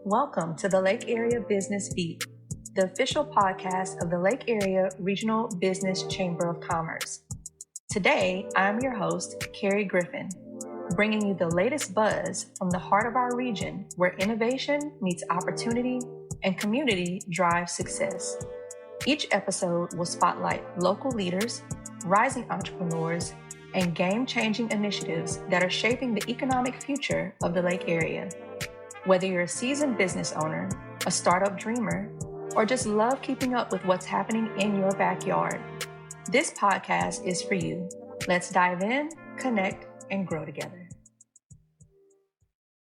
Welcome to the Lake Area Business Beat, the official podcast of the Lake Area Regional Business Chamber of Commerce. Today, I'm your host, Carrie Griffin, bringing you the latest buzz from the heart of our region where innovation meets opportunity and community drives success. Each episode will spotlight local leaders, rising entrepreneurs, and game-changing initiatives that are shaping the economic future of the Lake Area. Whether you're a seasoned business owner, a startup dreamer, or just love keeping up with what's happening in your backyard, this podcast is for you. Let's dive in, connect, and grow together.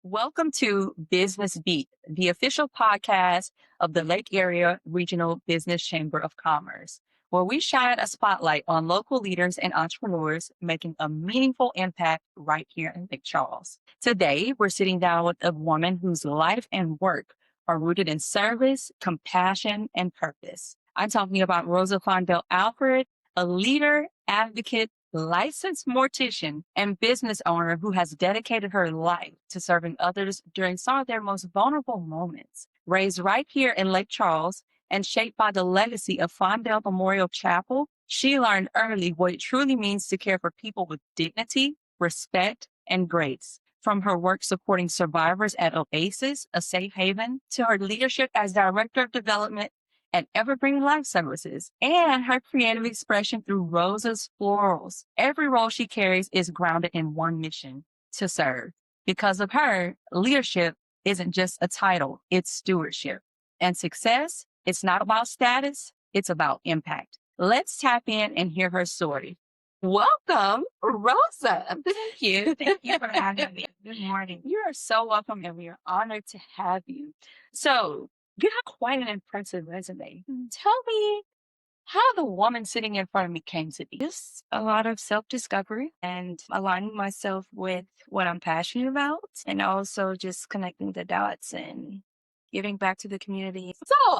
Welcome to Business Beat, the official podcast of the Lake Area Regional Business Chamber of Commerce, where we shine a spotlight on local leaders and entrepreneurs making a meaningful impact right here in Lake Charles. Today, we're sitting down with a woman whose life and work are rooted in service, compassion, and purpose. I'm talking about Rosa Fondel Alfred, a leader, advocate, licensed mortician, and business owner who has dedicated her life to serving others during some of their most vulnerable moments. Raised right here in Lake Charles and shaped by the legacy of Fondel Memorial Chapel, she learned early what it truly means to care for people with dignity, respect, and grace. From her work supporting survivors at Oasis, a safe haven, to her leadership as Director of Development at Evergreen Life Services, and her creative expression through Rosa's Florals. Every role she carries is grounded in one mission: to serve. Because of her, leadership isn't just a title, it's stewardship. And success, it's not about status, it's about impact. Let's tap in and hear her story. Welcome, Rosa. Thank you. Thank you for having me. Good morning. You are so welcome, and we are honored to have you. So, you have quite an impressive resume. Tell me how the woman sitting in front of me came to be. Just a lot of self-discovery and aligning myself with what I'm passionate about, and also just connecting the dots and giving back to the community. So,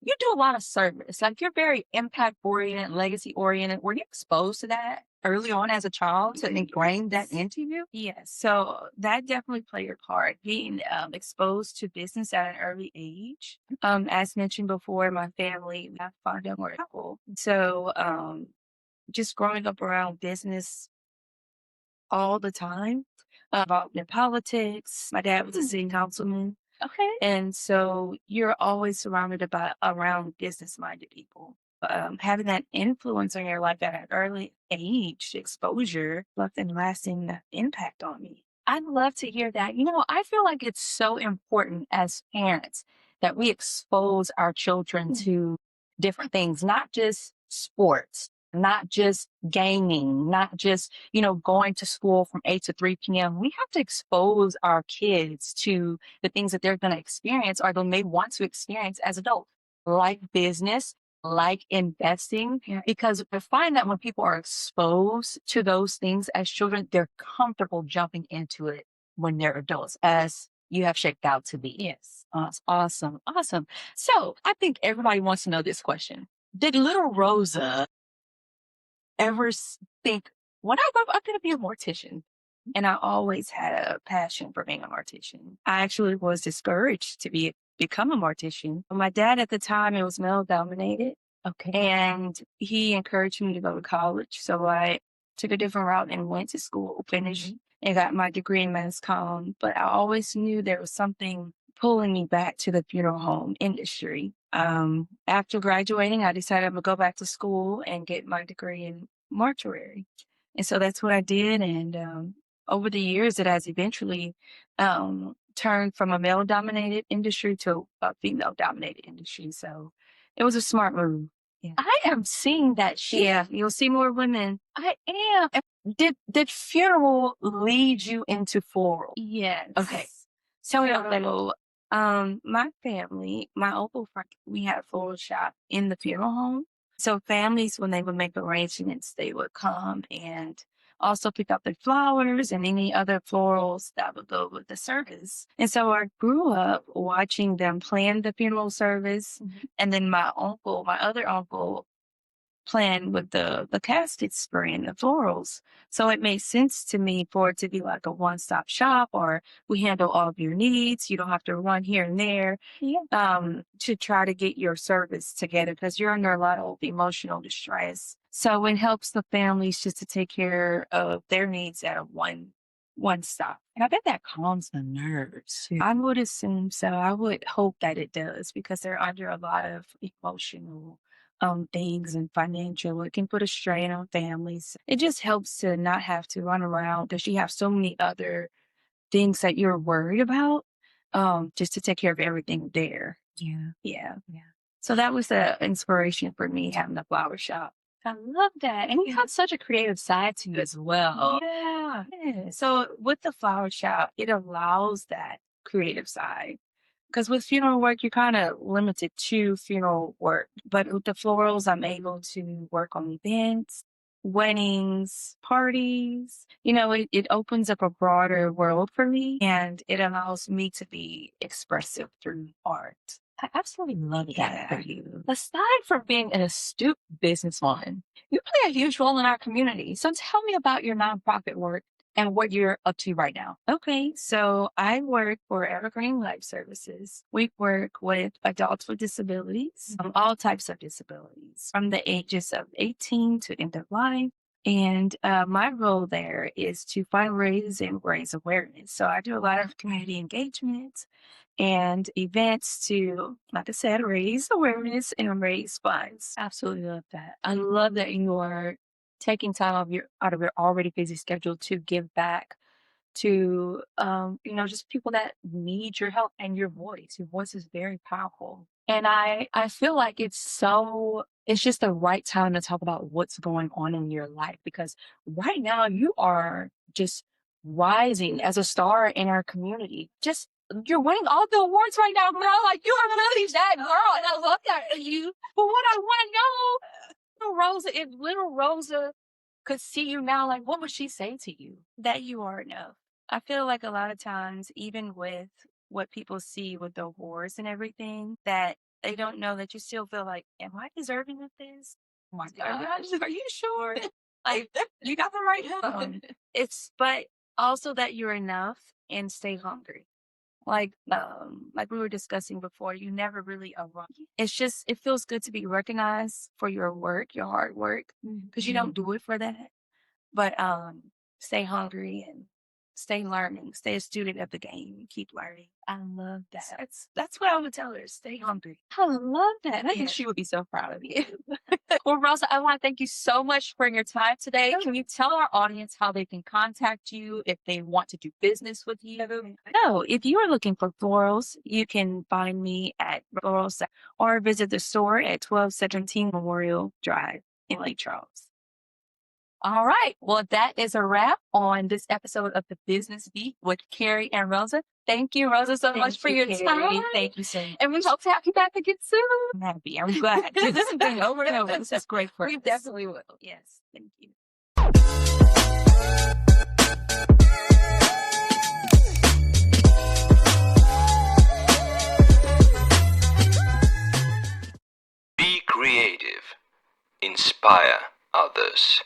you do a lot of service. Like, you're very impact-oriented, legacy-oriented. Were you exposed to that early on as a child to ingrain that into you? Yes, so that definitely played a part. Being exposed to business at an early age. As mentioned before, my family, my father were a couple. So just growing up around business all the time, involved in politics. My dad was a city councilman. Okay. And so you're always surrounded around business-minded people. Having that influence on your life at an early age, exposure, left a lasting impact on me. I'd love to hear that. I feel like it's so important as parents that we expose our children to different things, not just sports, not just gaming, not just, going to school from 8 to 3 p.m. We have to expose our kids to the things that they're going to experience or they may want to experience as adults, like business, like investing, because I find that when people are exposed to those things as children, they're comfortable jumping into it when they're adults, as you have shaped out to be. Yes. Awesome. Awesome. So I think everybody wants to know this question. Did little Rosa ever think, when I grow up, I'm going to be a mortician? And I always had a passion for being a mortician. I actually was discouraged to become a mortician. My dad at the time, it was male dominated. Okay. And he encouraged me to go to college. So I took a different route and went to school, finished, and got my degree in mass comm. But I always knew there was something pulling me back to the funeral home industry. After graduating, I decided I'm going to go back to school and get my degree in mortuary. And so that's what I did. And over the years, it has eventually turned from a male-dominated industry to a female-dominated industry. So it was a smart move. Yeah. I am seeing that shift. Yeah, you'll see more women. I am. Did funeral lead you into floral? Yes. Okay. Tell me about that. My family, my uncle, we had a floral shop in the funeral home. So families, when they would make arrangements, they would come and also pick up the flowers and any other florals that would go with the service. And so I grew up watching them plan the funeral service. And then my other uncle, plan with the casket spray and the florals. So it made sense to me for it to be like a one-stop shop, or we handle all of your needs. You don't have to run here and there to try to get your service together because you're under a lot of emotional distress. So it helps the families just to take care of their needs at a one stop. And I bet that calms the nerves too. I would assume so. I would hope that it does because they're under a lot of emotional things and financial. It can put a strain on families. It just helps to not have to run around because you have so many other things that you're worried about just to take care of everything there. Yeah. So that was the inspiration for me having the flower shop. I love that. And you have such a creative side to you as well. Yeah. So with the flower shop, it allows that creative side. Because with funeral work, you're kind of limited to funeral work. But with the florals, I'm able to work on events, weddings, parties. It opens up a broader world for me, and it allows me to be expressive through art. I absolutely love that for you. Aside from being an astute businesswoman, you play a huge role in our community. So tell me about your nonprofit work and what you're up to right now. Okay, so I work for Evergreen Life Services. We work with adults with disabilities, all types of disabilities, from the ages of 18 to end of life. And my role there is to fundraise and raise awareness. So I do a lot of community engagement and events to, like I said, raise awareness and raise funds. Absolutely love that. I love that you are taking time out of your already busy schedule to give back to just people that need your help and your voice. Your voice is very powerful. And I feel like it's just the right time to talk about what's going on in your life, because right now you are just rising as a star in our community. Just you're winning all the awards right now, girl. Like, you are really that girl, and I love that for you. But what I want to know, Rosa, if little Rosa could see you now, like, what would she say to you? That you are enough. I feel like a lot of times, even with what people see with the awards and everything, that they don't know that you still feel like, am I deserving of this? Oh my God. Are you sure? Like, you got the right help. But also that you're enough and stay hungry. Like we were discussing before, you never really arrive. It's just, it feels good to be recognized for your work, your hard work, because you don't do it for that. But stay hungry and stay learning, stay a student of the game, and keep learning. I love that. So that's what I would tell her. Stay hungry. I love that. I think she would be so proud of you. Well, Rosa, I want to thank you so much for your time today. Can you tell our audience how they can contact you if they want to do business with you? No, if you are looking for florals, you can find me at Florals or visit the store at 1217 Memorial Drive in Lake Charles. All right. Well, that is a wrap on this episode of The Business Beat with Carrie and Rosa. Thank you, Rosa, so much for your time. Thank you so much. And we hope to have you back again soon. I'm happy. I'm glad. This has been over and over. This is great for us. We definitely will. Yes. Thank you. Be creative. Inspire others.